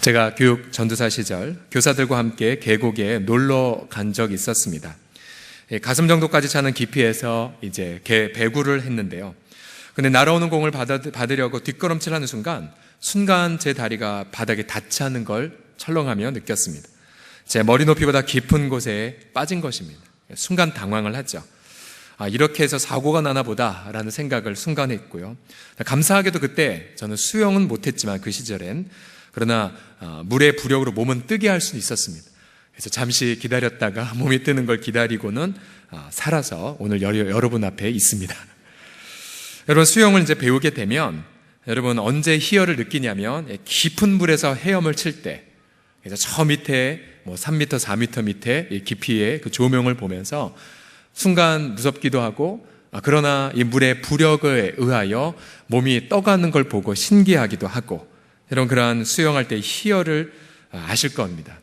제가 교육 전도사 시절 교사들과 함께 계곡에 놀러 간 적이 있었습니다. 가슴 정도까지 차는 깊이에서 이제 배구를 했는데요. 근데 날아오는 공을 받으려고 뒷걸음질하는 순간 제 다리가 바닥에 닿지 않는 걸 철렁하며 느꼈습니다. 제 머리 높이보다 깊은 곳에 빠진 것입니다. 순간 당황을 하죠. 이렇게 해서 사고가 나나 보다라는 생각을 순간 했고요. 감사하게도 그때 저는 수영은 못했지만 그 시절엔 그러나 물의 부력으로 몸은 뜨게 할 수 있었습니다. 그래서 잠시 기다렸다가 몸이 뜨는 걸 기다리고는 살아서 오늘 여러분 앞에 있습니다. 여러분, 수영을 이제 배우게 되면 여러분 언제 희열을 느끼냐면 깊은 물에서 헤엄을 칠 때, 그래서 저 밑에 3m, 4m 밑에 깊이의 그 조명을 보면서 순간 무섭기도 하고, 그러나 이 물의 부력에 의하여 몸이 떠가는 걸 보고 신기하기도 하고, 여러분 그러한 수영할 때의 희열을 아실 겁니다.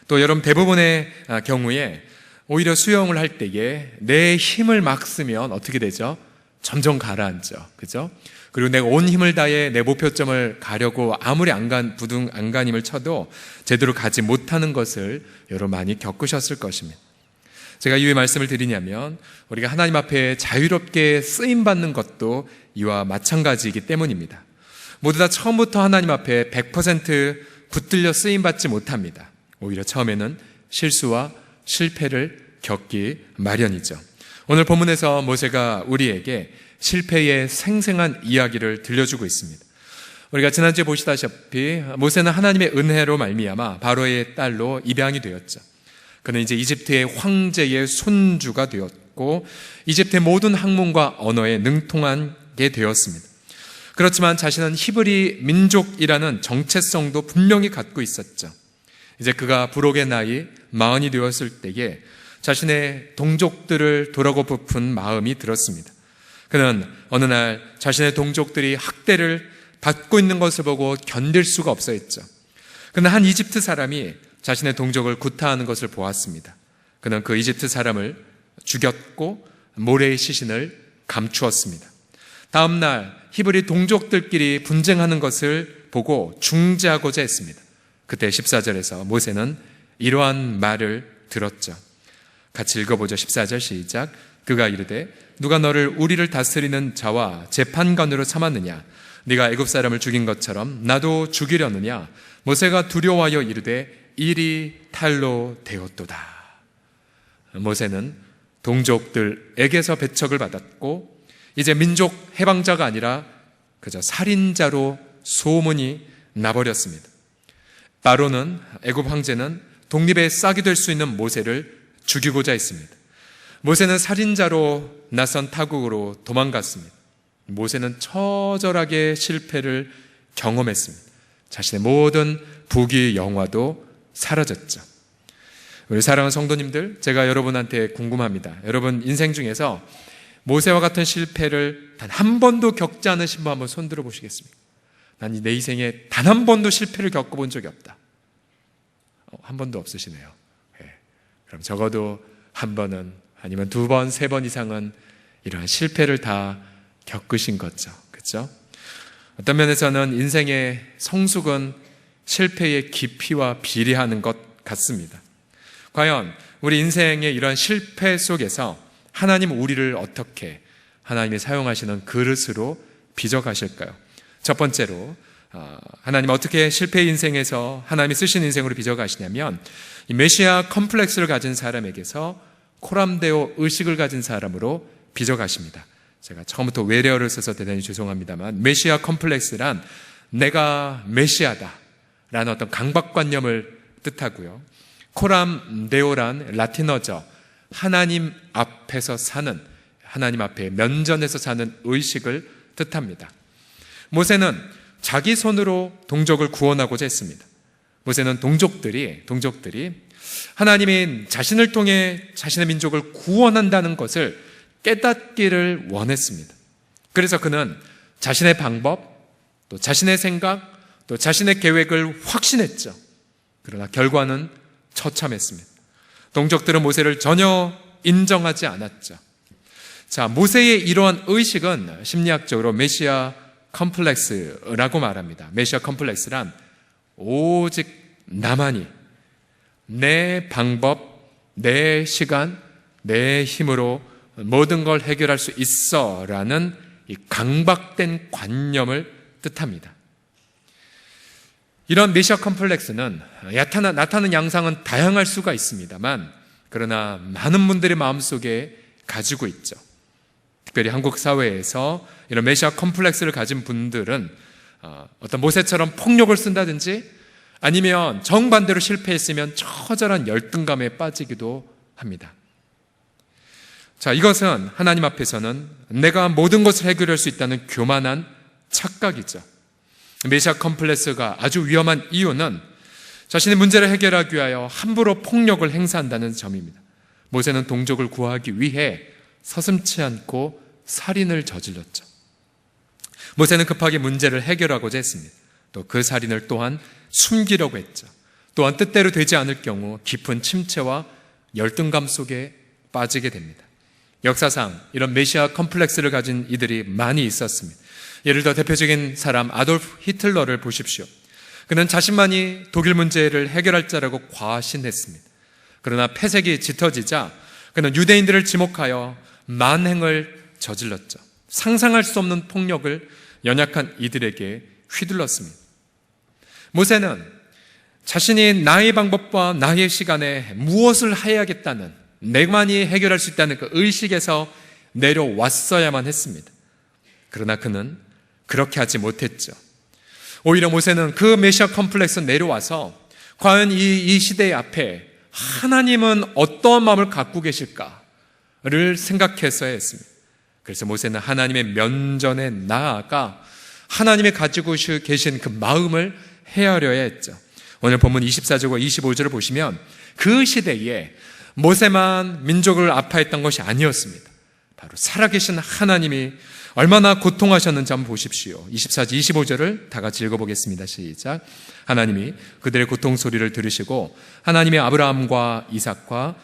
또 여러분 대부분의 경우에 오히려 수영을 할 때에 내 힘을 막 쓰면 어떻게 되죠? 점점 가라앉죠. 그죠? 그리고 내가 온 힘을 다해 내 목표점을 가려고 아무리 안간힘을 쳐도 제대로 가지 못하는 것을 여러분 많이 겪으셨을 것입니다. 제가 이 말씀을 드리냐면 우리가 하나님 앞에 자유롭게 쓰임받는 것도 이와 마찬가지이기 때문입니다. 모두 다 처음부터 하나님 앞에 100% 붙들려 쓰임받지 못합니다. 오히려 처음에는 실수와 실패를 겪기 마련이죠. 오늘 본문에서 모세가 우리에게 실패의 생생한 이야기를 들려주고 있습니다. 우리가 지난주에 보시다시피 모세는 하나님의 은혜로 말미암아 바로의 딸로 입양이 되었죠. 그는 이제 이집트의 황제의 손주가 되었고 이집트의 모든 학문과 언어에 능통하게 되었습니다. 그렇지만 자신은 히브리 민족이라는 정체성도 분명히 갖고 있었죠. 이제 그가 부록의 나이 40이 되었을 때에 자신의 동족들을 돌아보고픈 마음이 들었습니다. 그는 어느 날 자신의 동족들이 학대를 받고 있는 것을 보고 견딜 수가 없어했죠. 그는 한 이집트 사람이 자신의 동족을 구타하는 것을 보았습니다. 그는 그 이집트 사람을 죽였고 모래의 시신을 감추었습니다. 다음 날 히브리 동족들끼리 분쟁하는 것을 보고 중재하고자 했습니다. 그때 14절에서 모세는 이러한 말을 들었죠. 같이 읽어보죠. 14절 시작. 그가 이르되 누가 너를 우리를 다스리는 자와 재판관으로 삼았느냐? 네가 애굽 사람을 죽인 것처럼 나도 죽이려느냐? 모세가 두려워하여 이르되 일이 탈로 되었도다. 모세는 동족들에게서 배척을 받았고 이제 민족 해방자가 아니라 그저 살인자로 소문이 나버렸습니다. 바로는 애굽 황제는 독립의 싹이 될 수 있는 모세를 죽이고자 했습니다. 모세는 살인자로 낯선 타국으로 도망갔습니다. 모세는 처절하게 실패를 경험했습니다. 자신의 모든 부귀 영화도 사라졌죠. 우리 사랑하는 성도님들, 제가 여러분한테 궁금합니다. 여러분 인생 중에서 모세와 같은 실패를 단 한 번도 겪지 않으신 분 한번 손들어 보시겠습니까? 난 내 인생에 단 한 번도 실패를 겪어본 적이 없다. 한 번도 없으시네요. 네. 그럼 적어도 한 번은 아니면 두 번, 세 번 이상은 이러한 실패를 다 겪으신 거죠. 그렇죠? 어떤 면에서는 인생의 성숙은 실패의 깊이와 비례하는 것 같습니다. 과연 우리 인생의 이러한 실패 속에서 하나님 우리를 어떻게 하나님이 사용하시는 그릇으로 빚어가실까요? 첫 번째로 하나님 어떻게 실패의 인생에서 하나님이 쓰신 인생으로 빚어가시냐면 이 메시아 컴플렉스를 가진 사람에게서 코람데오 의식을 가진 사람으로 빚어가십니다. 제가 처음부터 외래어를 써서 대단히 죄송합니다만 메시아 컴플렉스란 내가 메시아다 라는 어떤 강박관념을 뜻하고요. 코람데오란 라틴어죠. 하나님 앞에서 사는, 하나님 앞에 면전에서 사는 의식을 뜻합니다. 모세는 자기 손으로 동족을 구원하고자 했습니다. 모세는 동족들이 하나님이 자신을 통해 자신의 민족을 구원한다는 것을 깨닫기를 원했습니다. 그래서 그는 자신의 방법, 또 자신의 생각, 또 자신의 계획을 확신했죠. 그러나 결과는 처참했습니다. 동족들은 모세를 전혀 인정하지 않았죠. 자, 모세의 이러한 의식은 심리학적으로 메시아 컴플렉스라고 말합니다. 메시아 컴플렉스란 오직 나만이 내 방법, 내 시간, 내 힘으로 모든 걸 해결할 수 있어 라는 이 강박된 관념을 뜻합니다. 이런 메시아 컴플렉스는 나타나는 양상은 다양할 수가 있습니다만, 그러나 많은 분들의 마음속에 가지고 있죠. 특별히 한국 사회에서 이런 메시아 컴플렉스를 가진 분들은 어떤 모세처럼 폭력을 쓴다든지, 아니면 정반대로 실패했으면 처절한 열등감에 빠지기도 합니다. 자, 이것은 하나님 앞에서는 내가 모든 것을 해결할 수 있다는 교만한 착각이죠. 메시아 컴플렉스가 아주 위험한 이유는 자신의 문제를 해결하기 위하여 함부로 폭력을 행사한다는 점입니다. 모세는 동족을 구하기 위해 서슴지 않고 살인을 저질렀죠. 모세는 급하게 문제를 해결하고자 했습니다. 또 그 살인을 또한 숨기려고 했죠. 또한 뜻대로 되지 않을 경우 깊은 침체와 열등감 속에 빠지게 됩니다. 역사상 이런 메시아 컴플렉스를 가진 이들이 많이 있었습니다. 예를 들어 대표적인 사람 아돌프 히틀러를 보십시오. 그는 자신만이 독일 문제를 해결할 자라고 과신했습니다. 그러나 폐색이 짙어지자 그는 유대인들을 지목하여 만행을 저질렀죠. 상상할 수 없는 폭력을 연약한 이들에게 휘둘렀습니다. 모세는 자신이 나의 방법과 나의 시간에 무엇을 해야겠다는, 내만이 해결할 수 있다는 그 의식에서 내려왔어야만 했습니다. 그러나 그는 그렇게 하지 못했죠. 오히려 모세는 그 메시아 컴플렉스 내려와서 과연 이 시대 앞에 하나님은 어떠한 마음을 갖고 계실까를 생각했어야 했습니다. 그래서 모세는 하나님의 면전에 나아가 하나님이 가지고 계신 그 마음을 헤아려야 했죠. 오늘 본문 24절과 25절을 보시면 그 시대에 모세만 민족을 아파했던 것이 아니었습니다. 바로 살아계신 하나님이 얼마나 고통하셨는지 한번 보십시오. 24절, 25절을 다 같이 읽어보겠습니다. 시작. 하나님이 그들의 고통 소리를 들으시고 하나님이 아브라함과 이삭과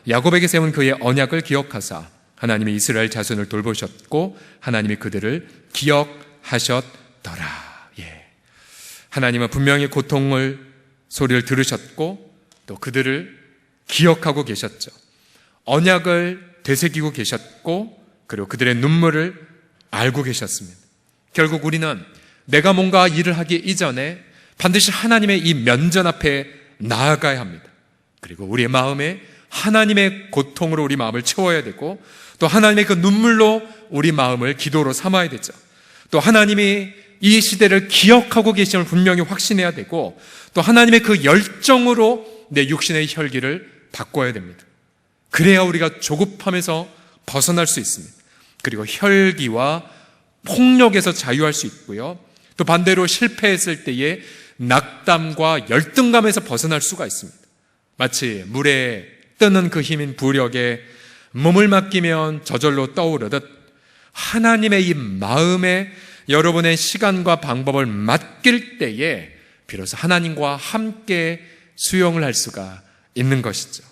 야곱에게 세운 그의 언약을 기억하사 하나님이 이스라엘 자손을 돌보셨고 하나님이 그들을 기억하셨더라. 예. 하나님은 분명히 고통을 소리를 들으셨고 또 그들을 기억하고 계셨죠. 언약을 되새기고 계셨고 그리고 그들의 눈물을 알고 계셨습니다. 결국 우리는 내가 뭔가 일을 하기 이전에 반드시 하나님의 이 면전 앞에 나아가야 합니다. 그리고 우리의 마음에 하나님의 고통으로 우리 마음을 채워야 되고 또 하나님의 그 눈물로 우리 마음을 기도로 삼아야 되죠. 또 하나님이 이 시대를 기억하고 계심을 분명히 확신해야 되고 또 하나님의 그 열정으로 내 육신의 혈기를 바꿔야 됩니다. 그래야 우리가 조급함에서 벗어날 수 있습니다. 그리고 혈기와 폭력에서 자유할 수 있고요. 또 반대로 실패했을 때의 낙담과 열등감에서 벗어날 수가 있습니다. 마치 물에 뜨는 그 힘인 부력에 몸을 맡기면 저절로 떠오르듯 하나님의 이 마음에 여러분의 시간과 방법을 맡길 때에 비로소 하나님과 함께 수용을 할 수가 있는 것이죠.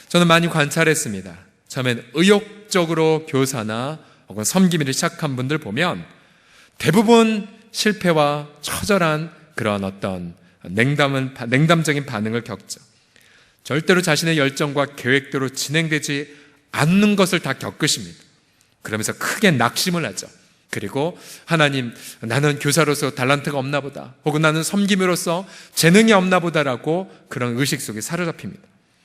저는 많이 관찰했습니다. 처음엔 의욕적으로 교사나 혹은 섬김일을 시작한 분들 보면 대부분 실패와 처절한 그런 어떤 냉담적인 반응을 겪죠. 절대로 자신의 열정과 계획대로 진행되지 않는 것을 다 겪으십니다. 그러면서 크게 낙심을 하죠. 그리고 하나님, 나는 교사로서 달란트가 없나 보다, 혹은 나는 섬김으로서 재능이 없나 보다라고 그런 의식 속에 사로잡힙니다.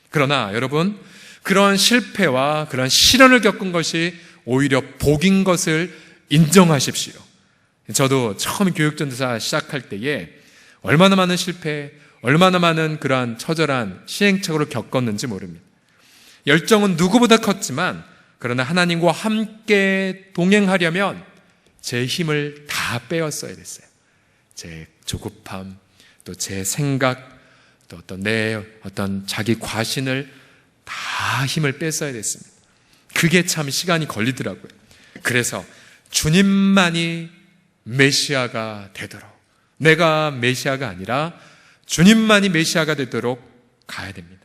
그러나 여러분, 그런 실패와 그런 시련을 겪은 것이 오히려 복인 것을 인정하십시오. 저도 처음 교육전도사 시작할 때에 얼마나 많은 실패, 얼마나 많은 그러한 처절한 시행착오를 겪었는지 모릅니다. 열정은 누구보다 컸지만 그러나 하나님과 함께 동행하려면 제 힘을 다 빼었어야 됐어요. 제 조급함, 또 제 생각, 또 내 어떤 자기 과신을 다 힘을 뺐어야 됐습니다. 그게 참 시간이 걸리더라고요. 그래서 주님만이 메시아가 되도록, 내가 메시아가 아니라 주님만이 메시아가 되도록 가야 됩니다.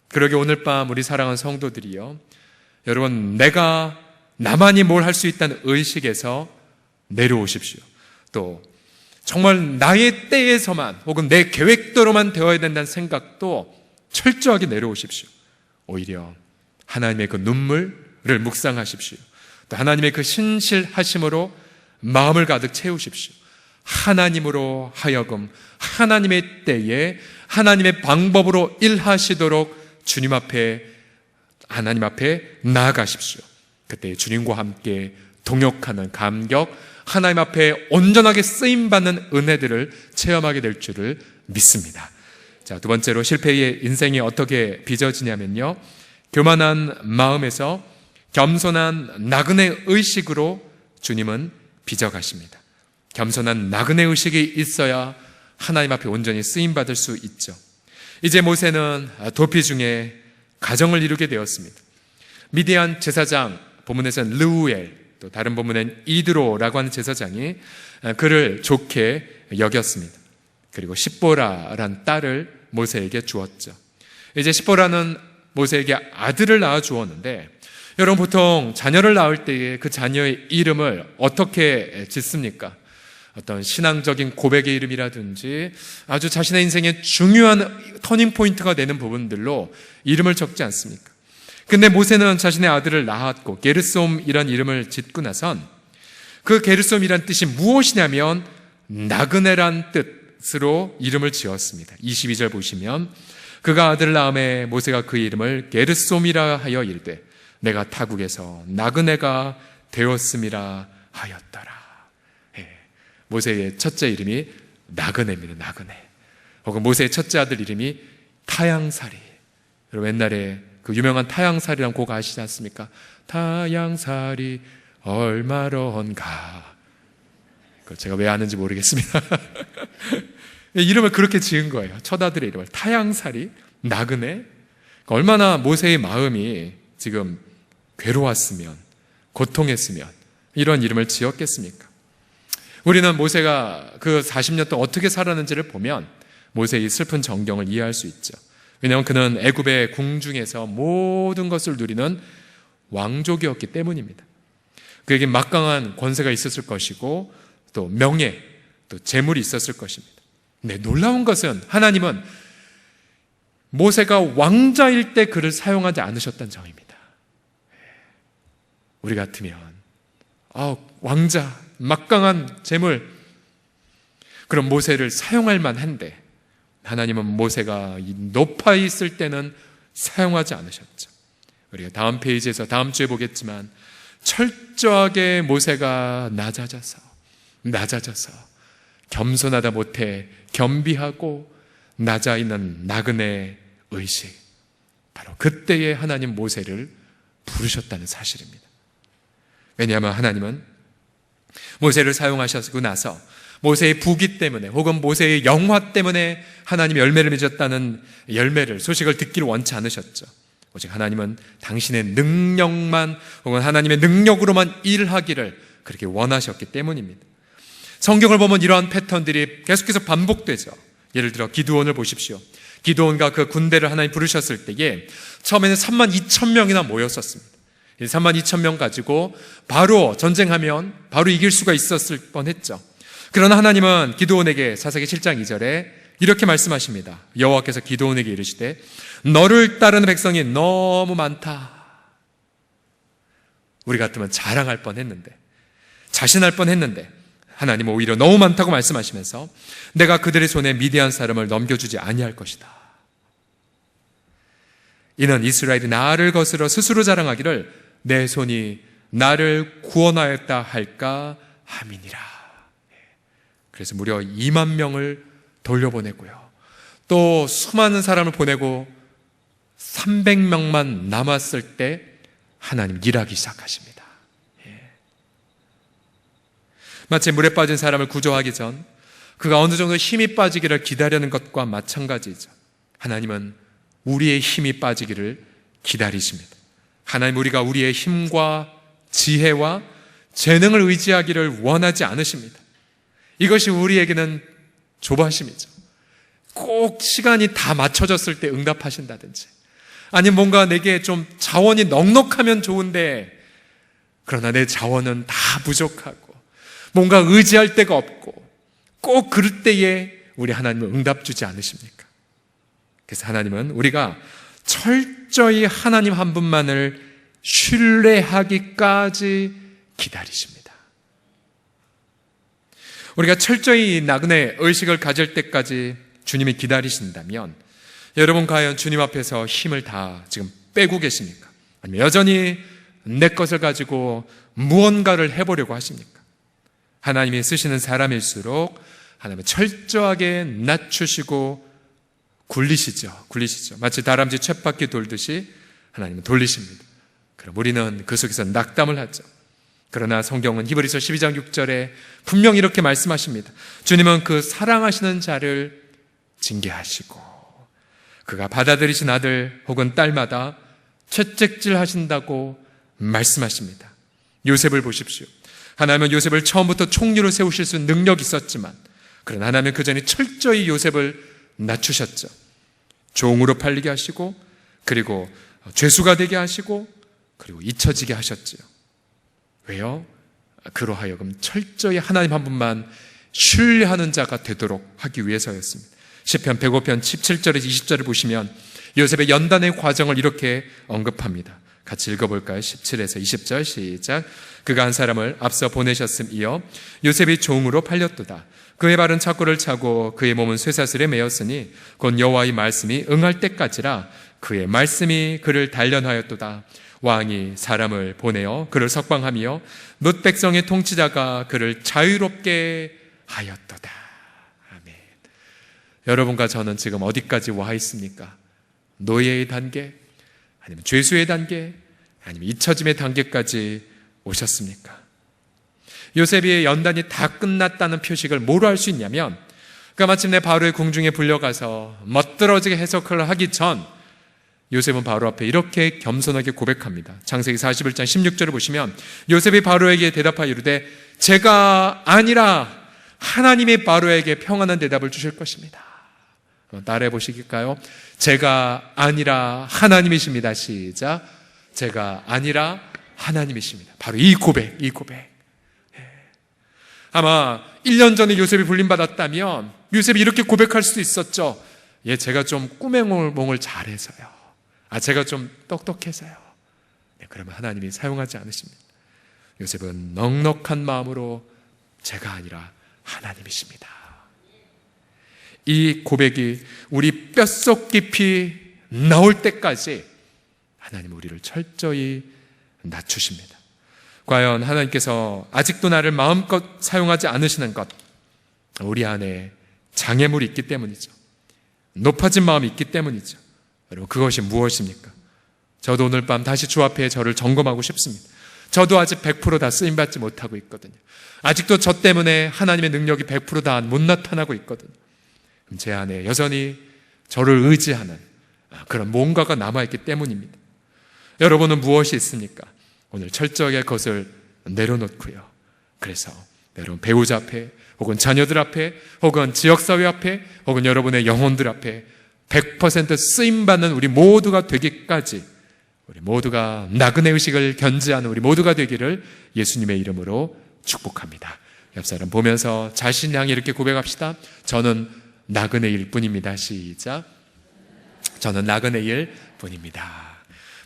그러게 오늘 밤 우리 사랑하는 성도들이요, 여러분, 나만이 뭘 할 수 있다는 의식에서 내려오십시오. 또 정말 나의 때에서만 혹은 내 계획대로만 되어야 된다는 생각도 철저하게 내려오십시오. 오히려 하나님의 그 눈물을 묵상하십시오. 또 하나님의 그 신실하심으로 마음을 가득 채우십시오. 하나님으로 하여금 하나님의 때에 하나님의 방법으로 일하시도록 하나님 앞에 나아가십시오. 그때 주님과 함께 동역하는 감격, 하나님 앞에 온전하게 쓰임받는 은혜들을 체험하게 될 줄을 믿습니다. 자, 두 번째로 실패의 인생이 어떻게 빚어지냐면요, 교만한 마음에서 겸손한 나그네 의식으로 주님은 빚어가십니다. 겸손한 나그네 의식이 있어야 하나님 앞에 온전히 쓰임받을 수 있죠. 이제 모세는 도피 중에 가정을 이루게 되었습니다. 미디안 제사장, 본문에서는 르우엘, 또 다른 본문엔 이드로라고 하는 제사장이 그를 좋게 여겼습니다. 그리고 십보라란 딸을 모세에게 주었죠. 이제 십보라는 모세에게 아들을 낳아 주었는데, 여러분 보통 자녀를 낳을 때에 그 자녀의 이름을 어떻게 짓습니까? 어떤 신앙적인 고백의 이름이라든지 아주 자신의 인생의 중요한 터닝포인트가 되는 부분들로 이름을 적지 않습니까? 근데 모세는 자신의 아들을 낳았고 게르솜이란 이름을 짓고 나선 그 게르솜이란 뜻이 무엇이냐면 나그네란 뜻으로 이름을 지었습니다. 22절 보시면 그가 아들을 낳음에 모세가 그 이름을 게르솜이라 하여 이르되 내가 타국에서 나그네가 되었음이라 하였더라. 모세의 첫째 이름이 나그네입니다. 나그네. 혹은 모세의 첫째 아들 이름이 타양살이. 여러분 옛날에 그 유명한 타양살이라는 곡 아시지 않습니까? 타양살이 얼마런가. 제가 왜 아는지 모르겠습니다. 이름을 그렇게 지은 거예요. 첫 아들의 이름을 타양살이, 나그네. 얼마나 모세의 마음이 지금 괴로웠으면, 고통했으면 이런 이름을 지었겠습니까? 우리는 모세가 그 40년 동안 어떻게 살았는지를 보면 모세의 슬픈 정경을 이해할 수 있죠. 왜냐하면 그는 애굽의 궁중에서 모든 것을 누리는 왕족이었기 때문입니다. 그에게 막강한 권세가 있었을 것이고 또 명예, 또 재물이 있었을 것입니다. 네, 놀라운 것은 하나님은 모세가 왕자일 때 그를 사용하지 않으셨다는 점입니다. 우리 같으면 왕자, 막강한 재물, 그럼 모세를 사용할 만한데 하나님은 모세가 높아 있을 때는 사용하지 않으셨죠. 우리가 다음 페이지에서 다음 주에 보겠지만 철저하게 모세가 낮아져서 겸손하다 못해 겸비하고 낮아 있는 나그네 의식, 바로 그때에 하나님 모세를 부르셨다는 사실입니다. 왜냐하면 하나님은 모세를 사용하시고 나서 모세의 부귀 때문에 혹은 모세의 영화 때문에 하나님이 열매를 맺었다는 소식을 듣기를 원치 않으셨죠. 오직 하나님은 당신의 능력만 혹은 하나님의 능력으로만 일하기를 그렇게 원하셨기 때문입니다. 성경을 보면 이러한 패턴들이 계속해서 반복되죠. 예를 들어 기드온을 보십시오. 기드온과 그 군대를 하나님 부르셨을 때에 처음에는 32,000명이나 모였었습니다. 32,000명 가지고 바로 전쟁하면 바로 이길 수가 있었을 뻔했죠. 그러나 하나님은 기드온에게 사사기 7장 2절에 이렇게 말씀하십니다. 여호와께서 기드온에게 이르시되 너를 따르는 백성이 너무 많다. 우리 같으면 자랑할 뻔했는데, 자신할 뻔했는데 하나님은 오히려 너무 많다고 말씀하시면서 내가 그들의 손에 미디안 사람을 넘겨주지 아니할 것이다. 이는 이스라엘이 나를 거스러 스스로 자랑하기를 내 손이 나를 구원하였다 할까 함이니라. 그래서 무려 2만 명을 돌려보내고요, 또 수많은 사람을 보내고 300명만 남았을 때 하나님 일하기 시작하십니다. 마치 물에 빠진 사람을 구조하기 전 그가 어느 정도 힘이 빠지기를 기다리는 것과 마찬가지죠. 하나님은 우리의 힘이 빠지기를 기다리십니다. 하나님, 우리가 우리의 힘과 지혜와 재능을 의지하기를 원하지 않으십니다. 이것이 우리에게는 조바심이죠. 꼭 시간이 다 맞춰졌을 때 응답하신다든지, 아니면 뭔가 내게 좀 자원이 넉넉하면 좋은데 그러나 내 자원은 다 부족하고 뭔가 의지할 데가 없고 꼭 그럴 때에 우리 하나님은 응답 주지 않으십니까? 그래서 하나님은 우리가 철저히 하나님 한 분만을 신뢰하기까지 기다리십니다. 우리가 철저히 나그네 의식을 가질 때까지 주님이 기다리신다면 여러분 과연 주님 앞에서 힘을 다 지금 빼고 계십니까? 아니면 여전히 내 것을 가지고 무언가를 해보려고 하십니까? 하나님이 쓰시는 사람일수록 하나님은 철저하게 낮추시고 굴리시죠. 마치 다람쥐 쳇바퀴 돌듯이 하나님은 돌리십니다. 그럼 우리는 그 속에서 낙담을 하죠. 그러나 성경은 히브리서 12장 6절에 분명히 이렇게 말씀하십니다. 주님은 그 사랑하시는 자를 징계하시고 그가 받아들이신 아들 혹은 딸마다 채찍질 하신다고 말씀하십니다. 요셉을 보십시오. 하나님은 요셉을 처음부터 총리로 세우실 수 있는 능력이 있었지만 그러나 하나님은 그 전에 철저히 요셉을 낮추셨죠. 종으로 팔리게 하시고 그리고 죄수가 되게 하시고 그리고 잊혀지게 하셨지요. 왜요? 그로 하여금 철저히 하나님 한 분만 신뢰하는 자가 되도록 하기 위해서였습니다. 시편 105편 17절에서 20절을 보시면 요셉의 연단의 과정을 이렇게 언급합니다. 같이 읽어볼까요? 17에서 20절 시작. 그가 한 사람을 앞서 보내셨음이여 요셉이 종으로 팔렸도다. 그의 발은 착고를 차고 그의 몸은 쇠사슬에 매였으니 곧 여호와의 말씀이 응할 때까지라. 그의 말씀이 그를 단련하였도다. 왕이 사람을 보내어 그를 석방하며 뭇 백성의 통치자가 그를 자유롭게 하였도다. 아멘. 여러분과 저는 지금 어디까지 와 있습니까? 노예의 단계? 아니면 죄수의 단계? 아니면 잊혀짐의 단계까지 오셨습니까? 요셉의 연단이 다 끝났다는 표식을 뭐로 할 수 있냐면 그가 마침내 바로의 궁중에 불려가서 멋들어지게 해석을 하기 전 요셉은 바로 앞에 이렇게 겸손하게 고백합니다. 창세기 41장 16절을 보시면 요셉이 바로에게 대답하여 이르되 제가 아니라 하나님이 바로에게 평안한 대답을 주실 것입니다. 따라해 보시겠까요? 제가 아니라 하나님이십니다. 시작. 제가 아니라 하나님이십니다. 바로 이 고백. 아마 1년 전에 요셉이 불림받았다면 요셉이 이렇게 고백할 수도 있었죠. 예, 제가 좀 꾸며몽을 잘해서요. 제가 좀 똑똑해서요. 네, 그러면 하나님이 사용하지 않으십니다. 요셉은 넉넉한 마음으로 제가 아니라 하나님이십니다. 이 고백이 우리 뼛속 깊이 나올 때까지 하나님은 우리를 철저히 낮추십니다. 과연 하나님께서 아직도 나를 마음껏 사용하지 않으시는 것, 우리 안에 장애물이 있기 때문이죠. 높아진 마음이 있기 때문이죠. 여러분, 그것이 무엇입니까? 저도 오늘 밤 다시 주 앞에 저를 점검하고 싶습니다. 저도 아직 100% 다 쓰임받지 못하고 있거든요. 아직도 저 때문에 하나님의 능력이 100% 다 못 나타나고 있거든요. 제 안에 여전히 저를 의지하는 그런 뭔가가 남아있기 때문입니다. 여러분은 무엇이 있습니까? 오늘 철저하게 그것을 내려놓고요. 그래서 여러분 배우자 앞에 혹은 자녀들 앞에 혹은 지역사회 앞에 혹은 여러분의 영혼들 앞에 100% 쓰임받는 우리 모두가 되기까지 우리 모두가 나그네 의식을 견지하는 우리 모두가 되기를 예수님의 이름으로 축복합니다. 옆 사람 보면서 자신 향해 이렇게 고백합시다. 저는 나그네일 뿐입니다. 시작. 저는 나그네일 뿐입니다.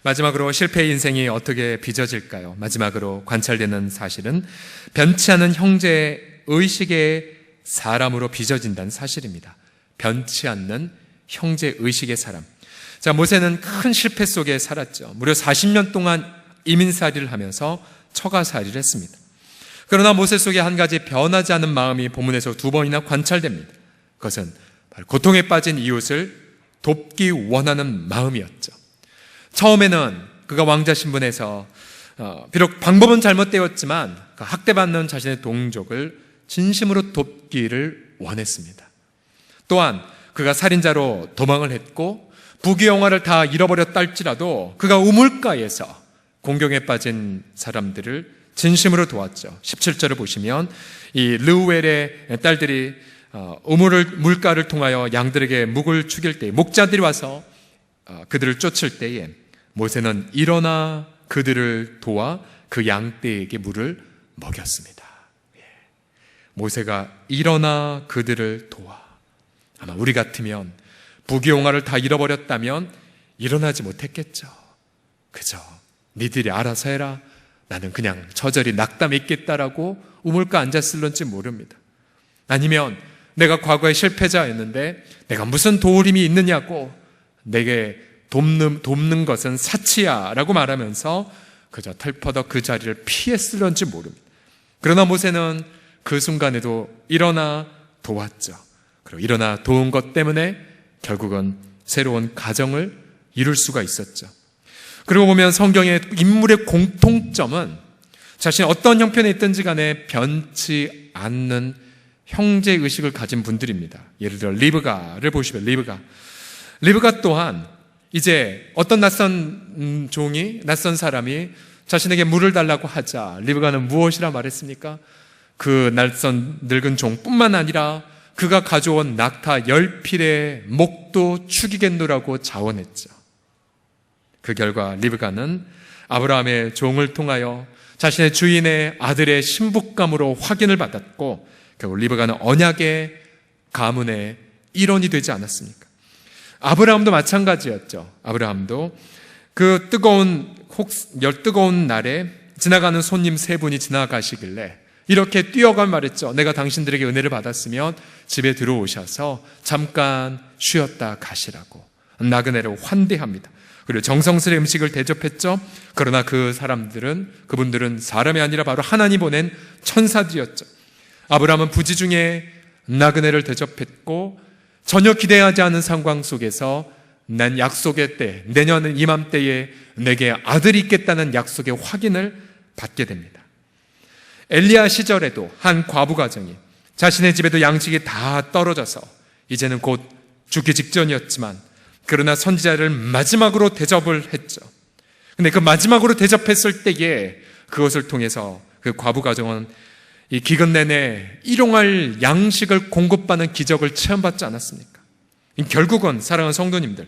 마지막으로 실패의 인생이 어떻게 빚어질까요? 마지막으로 관찰되는 사실은 변치 않는 형제 의식의 사람으로 빚어진다는 사실입니다. 변치 않는 형제 의식의 사람. 자, 모세는 큰 실패 속에 살았죠. 무려 40년 동안 이민살이를 하면서 처가살이를 했습니다. 그러나 모세 속에 한 가지 변하지 않은 마음이 본문에서 2번이나 관찰됩니다. 그것은 바로 고통에 빠진 이웃을 돕기 원하는 마음이었죠. 처음에는 그가 왕자 신분에서 비록 방법은 잘못되었지만 학대받는 자신의 동족을 진심으로 돕기를 원했습니다. 또한 그가 살인자로 도망을 했고 부귀영화를 다 잃어버렸다 할지라도 그가 우물가에서 공경에 빠진 사람들을 진심으로 도왔죠. 17절을 보시면 이 르우엘의 딸들이 물가를 통하여 양들에게 묵을 죽일 때 목자들이 와서 그들을 쫓을 때에 모세는 일어나 그들을 도와 그 양떼에게 물을 먹였습니다. 모세가 일어나 그들을 도와. 아마 우리 같으면 부귀영화를 다 잃어버렸다면 일어나지 못했겠죠. 그죠? 니들이 알아서 해라. 나는 그냥 저절히 낙담 있겠다라고 우물가 앉았을런지 모릅니다. 아니면 내가 과거에 실패자였는데 내가 무슨 도울 힘이 있느냐고, 내게 돕는 것은 사치야 라고 말하면서 그저 털퍼덕 그 자리를 피했을런지 모릅니다. 그러나 모세는 그 순간에도 일어나 도왔죠. 그리고 일어나 도운 것 때문에 결국은 새로운 가정을 이룰 수가 있었죠. 그리고 보면 성경의 인물의 공통점은 자신이 어떤 형편에 있든지 간에 변치 않는 형제의식을 가진 분들입니다. 예를 들어 리브가를 보시면 리브가 또한 이제 어떤 낯선 사람이 자신에게 물을 달라고 하자 리브가는 무엇이라 말했습니까? 그 낯선 늙은 종뿐만 아니라 그가 가져온 낙타 10필의 목도 죽이겠노라고 자원했죠. 그 결과 리브가는 아브라함의 종을 통하여 자신의 주인의 아들의 신부감으로 확인을 받았고, 결국 리브가는 언약의 가문의 일원이 되지 않았습니까? 아브라함도 마찬가지였죠. 아브라함도 그 뜨거운 날에 지나가는 손님 3분이 지나가시길래 이렇게 뛰어가 말했죠. 내가 당신들에게 은혜를 받았으면 집에 들어오셔서 잠깐 쉬었다 가시라고 나그네를 환대합니다. 그리고 정성스레 음식을 대접했죠. 그러나 그분들은 사람이 아니라 바로 하나님 보낸 천사들이었죠. 아브라함은 부지 중에 나그네를 대접했고 전혀 기대하지 않은 상황 속에서 난 약속의 때, 내년 이맘때에 내게 아들이 있겠다는 약속의 확인을 받게 됩니다. 엘리야 시절에도 한 과부 가정이 자신의 집에도 양식이 다 떨어져서 이제는 곧 죽기 직전이었지만 그러나 선지자를 마지막으로 대접을 했죠. 근데 그 마지막으로 대접했을 때에 그것을 통해서 그 과부 가정은 이 기근 내내 일용할 양식을 공급받는 기적을 체험받지 않았습니까? 결국은 사랑하는 성도님들,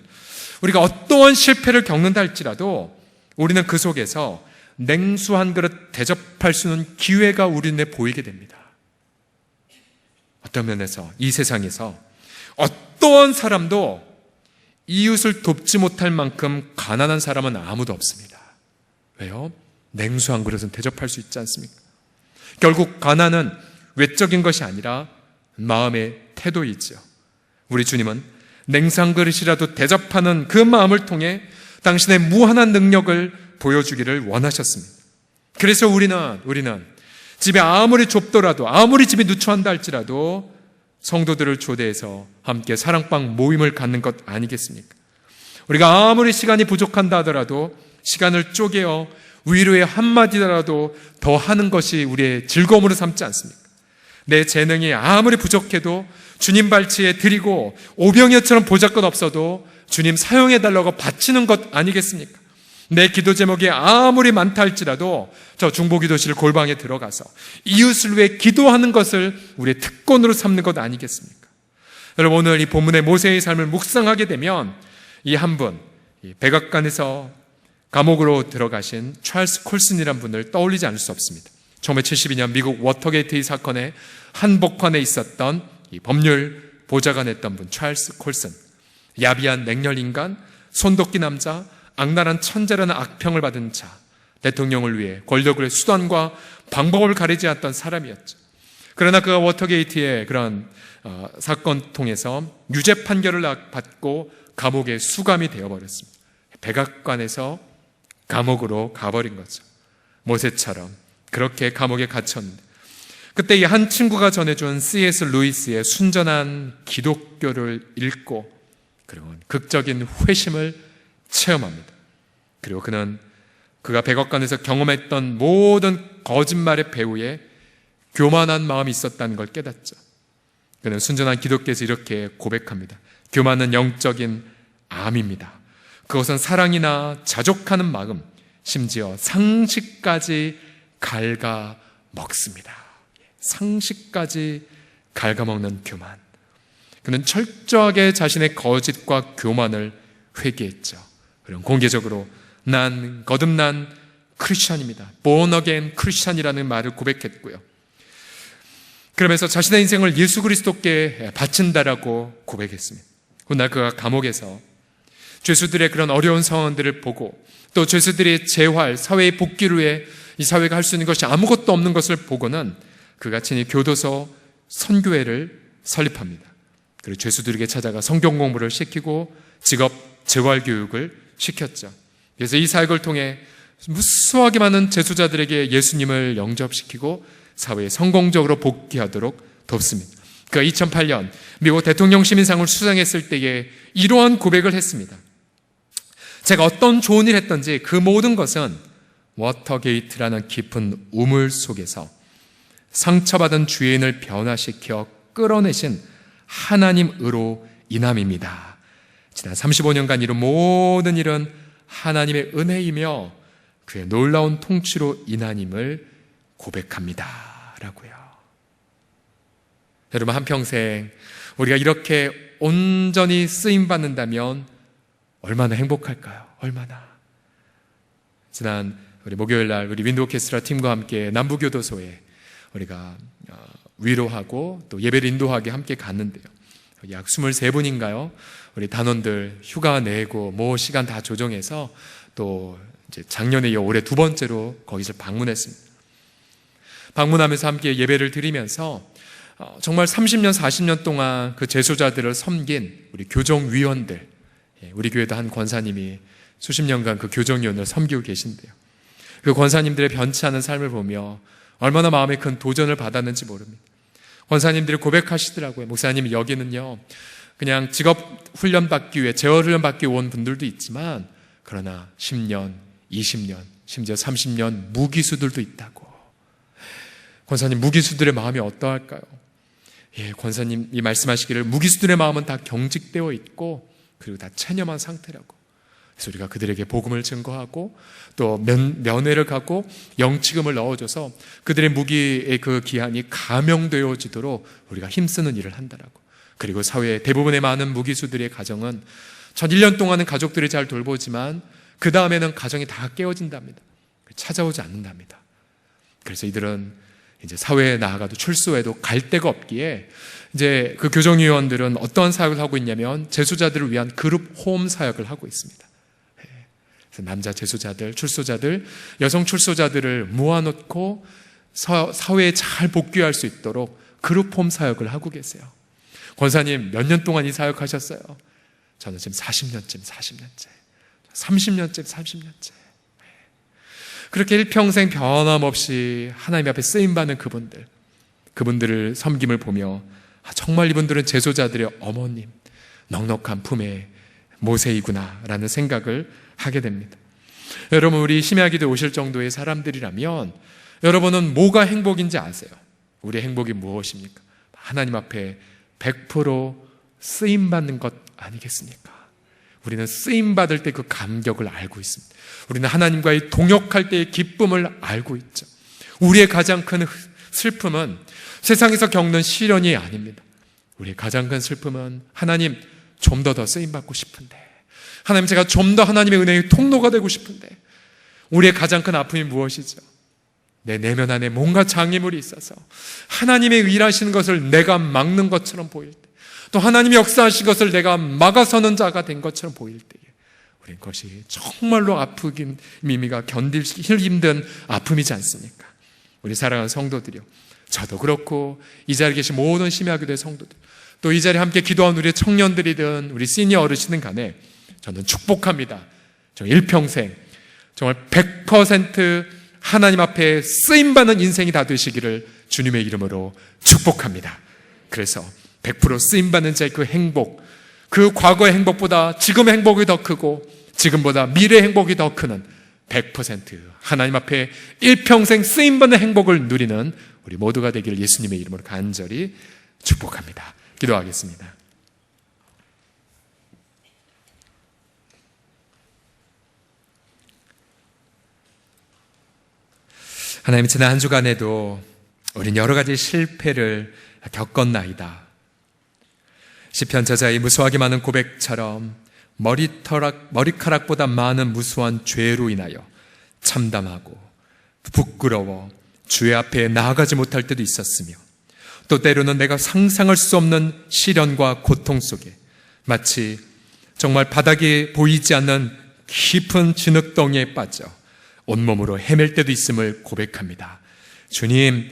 우리가 어떠한 실패를 겪는다 할지라도 우리는 그 속에서 냉수 한 그릇 대접할 수 있는 기회가 우리 눈에 보이게 됩니다. 어떤 면에서 이 세상에서 어떠한 사람도 이웃을 돕지 못할 만큼 가난한 사람은 아무도 없습니다. 왜요? 냉수 한 그릇은 대접할 수 있지 않습니까? 결국 가난은 외적인 것이 아니라 마음의 태도이죠. 우리 주님은 냉수 한 그릇이라도 대접하는 그 마음을 통해 당신의 무한한 능력을 보여주기를 원하셨습니다. 그래서 우리는 집에 아무리 좁더라도, 아무리 집이 누추한다 할지라도 성도들을 초대해서 함께 사랑방 모임을 갖는 것 아니겠습니까? 우리가 아무리 시간이 부족한다 하더라도 시간을 쪼개어 위로의 한마디라도 더 하는 것이 우리의 즐거움으로 삼지 않습니까? 내 재능이 아무리 부족해도 주님 발치에 드리고 오병이어처럼 보잘것없어도 주님 사용해달라고 바치는 것 아니겠습니까? 내 기도 제목이 아무리 많다 할지라도 저 중보기도실 골방에 들어가서 이웃을 위해 기도하는 것을 우리의 특권으로 삼는 것 아니겠습니까? 여러분, 오늘 이 본문의 모세의 삶을 묵상하게 되면 이 한 분, 백악관에서 감옥으로 들어가신 찰스 콜슨이라는 분을 떠올리지 않을 수 없습니다. 1972년 미국 워터게이트 사건의 한복판에 있었던 이 법률 보좌관 했던 분 찰스 콜슨. 야비한 맹렬인간, 손도끼 남자, 악랄한 천재라는 악평을 받은 자, 대통령을 위해 권력의 수단과 방법을 가리지 않았던 사람이었죠. 그러나 그가 워터게이트의 그런 사건 통해서 유죄 판결을 받고 감옥에 수감이 되어버렸습니다. 백악관에서 감옥으로 가버린 거죠. 모세처럼 그렇게 감옥에 갇혔는데, 그때 이 한 친구가 전해준 C.S. 루이스의 순전한 기독교를 읽고 그리고 극적인 회심을 체험합니다. 그리고 그가 백악관에서 경험했던 모든 거짓말의 배후에 교만한 마음이 있었다는 걸 깨닫죠. 그는 순전한 기독교에서 이렇게 고백합니다. 교만은 영적인 암입니다. 그것은 사랑이나 자족하는 마음, 심지어 상식까지 갉아먹습니다. 상식까지 갉아먹는 교만. 그는 철저하게 자신의 거짓과 교만을 회개했죠. 그럼 공개적으로 난 거듭난 크리스찬입니다. born again 크리스찬이라는 말을 고백했고요. 그러면서 자신의 인생을 예수 그리스도께 바친다라고 고백했습니다. 훗날 그가 감옥에서 죄수들의 그런 어려운 상황들을 보고 또 죄수들의 재활, 사회의 복귀를 위해 이 사회가 할 수 있는 것이 아무것도 없는 것을 보고는 그가 친히 교도소 선교회를 설립합니다. 그리고 죄수들에게 찾아가 성경 공부를 시키고 직업 재활 교육을 시켰죠. 그래서 이 사역을 통해 무수하게 많은 재수자들에게 예수님을 영접시키고 사회에 성공적으로 복귀하도록 돕습니다. 그가 2008년 미국 대통령 시민상을 수상했을 때에 이러한 고백을 했습니다. 제가 어떤 좋은 일 했던지 그 모든 것은 워터게이트라는 깊은 우물 속에서 상처받은 주인을 변화시켜 끌어내신 하나님으로 인함입니다. 지난 35년간 이룬 모든 일은 하나님의 은혜이며 그의 놀라운 통치로 인함임을 고백합니다. 라고요. 여러분, 한평생 우리가 이렇게 온전히 쓰임받는다면 얼마나 행복할까요? 얼마나. 지난 우리 목요일 날 우리 윈도우 캐스트라 팀과 함께 남부교도소에 우리가 위로하고 또 예배를 인도하게 함께 갔는데요. 약 23분인가요? 우리 단원들 휴가 내고 시간 다 조정해서 또 이제 작년에 이어 올해 두 번째로 거기서 방문했습니다. 방문하면서 함께 예배를 드리면서 정말 30년, 40년 동안 그 재소자들을 섬긴 우리 교정위원들, 우리 교회도 한 권사님이 수십 년간 그 교정위원을 섬기고 계신데요. 그 권사님들의 변치 않은 삶을 보며 얼마나 마음에 큰 도전을 받았는지 모릅니다. 권사님들이 고백하시더라고요. 목사님, 여기는요 그냥 직업 훈련 받기 위해 재활 훈련 받기 위해 온 분들도 있지만 그러나 10년, 20년, 심지어 30년 무기수들도 있다고. 권사님, 무기수들의 마음이 어떠할까요? 권사님이 말씀하시기를 무기수들의 마음은 다 경직되어 있고 그리고 다 체념한 상태라고. 그래서 우리가 그들에게 복음을 증거하고 또 면회를 가고 영치금을 넣어줘서 그들의 무기의 그 기한이 감형되어지도록 우리가 힘쓰는 일을 한다라고. 그리고 사회의 대부분의 많은 무기수들의 가정은 전 1년 동안은 가족들이 잘 돌보지만 그 다음에는 가정이 다 깨어진답니다. 찾아오지 않는답니다. 그래서 이들은 이제 사회에 나아가도 출소해도 갈 데가 없기에 이제 그 교정위원들은 어떠한 사역을 하고 있냐면 재수자들을 위한 그룹 홈 사역을 하고 있습니다. 그래서 남자 재수자들, 출소자들, 여성 출소자들을 모아놓고 사회에 잘 복귀할 수 있도록 그룹 홈 사역을 하고 계세요. 권사님, 몇 년 동안 이 사역하셨어요? 저는 지금 40년째 30년째 그렇게 일평생 변함없이 하나님 앞에 쓰임받는 그분들을 섬김을 보며 정말 이분들은 재소자들의 어머님, 넉넉한 품의 모세이구나 라는 생각을 하게 됩니다. 여러분, 우리 심야기도에 오실 정도의 사람들이라면 여러분은 뭐가 행복인지 아세요? 우리의 행복이 무엇입니까? 하나님 앞에 100% 쓰임받는 것 아니겠습니까? 우리는 쓰임받을 때 그 감격을 알고 있습니다. 우리는 하나님과의 동역할 때의 기쁨을 알고 있죠. 우리의 가장 큰 슬픔은 세상에서 겪는 시련이 아닙니다. 우리의 가장 큰 슬픔은 하나님, 좀 더 쓰임받고 싶은데, 하나님, 제가 좀 더 하나님의 은혜의 통로가 되고 싶은데, 우리의 가장 큰 아픔이 무엇이죠? 내 내면 안에 뭔가 장애물이 있어서 하나님의 일하시는 것을 내가 막는 것처럼 보일 때, 또 하나님이 역사하신 것을 내가 막아서는 자가 된 것처럼 보일 때에 우린 그것이 정말로 아프긴 미미가 견디기 힘든 아픔이지 않습니까? 우리 사랑하는 성도들이요, 저도 그렇고 이 자리에 계신 모든 심야기도의 성도들, 또 이 자리에 함께 기도한 우리 청년들이든 우리 시니어 어르신은 간에 저는 축복합니다. 저 일평생 정말 100% 하나님 앞에 쓰임받는 인생이 다 되시기를 주님의 이름으로 축복합니다. 그래서 100% 쓰임받는 자의 그 행복, 그 과거의 행복보다 지금의 행복이 더 크고 지금보다 미래의 행복이 더 크는 100% 하나님 앞에 일평생 쓰임받는 행복을 누리는 우리 모두가 되기를 예수님의 이름으로 간절히 축복합니다. 기도하겠습니다. 하나님, 지난 한 주간에도 우린 여러 가지 실패를 겪었나이다. 시편 저자의 무수하게 많은 고백처럼 머리카락보다 많은 무수한 죄로 인하여 참담하고 부끄러워 주의 앞에 나아가지 못할 때도 있었으며, 또 때로는 내가 상상할 수 없는 시련과 고통 속에 마치 정말 바닥이 보이지 않는 깊은 진흙덩이에 빠져 온몸으로 헤맬 때도 있음을 고백합니다. 주님,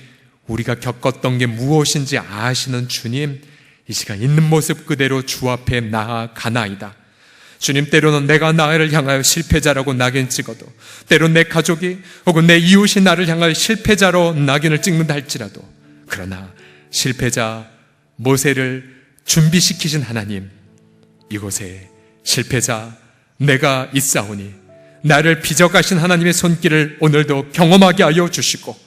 우리가 겪었던 게 무엇인지 아시는 주님, 이 시간 있는 모습 그대로 주 앞에 나아가나이다. 주님, 때로는 내가 나를 향하여 실패자라고 낙인 찍어도, 때론 내 가족이 혹은 내 이웃이 나를 향하여 실패자로 낙인을 찍는다 할지라도, 그러나 실패자 모세를 준비시키신 하나님, 이곳에 실패자 내가 있사오니 나를 빚어가신 하나님의 손길을 오늘도 경험하게 하여 주시고,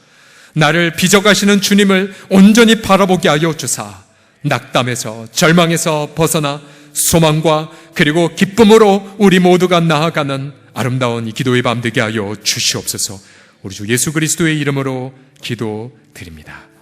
나를 빚어가시는 주님을 온전히 바라보게 하여 주사 낙담에서 절망에서 벗어나 소망과 그리고 기쁨으로 우리 모두가 나아가는 아름다운 이 기도의 밤 되게 하여 주시옵소서. 우리 주 예수 그리스도의 이름으로 기도드립니다.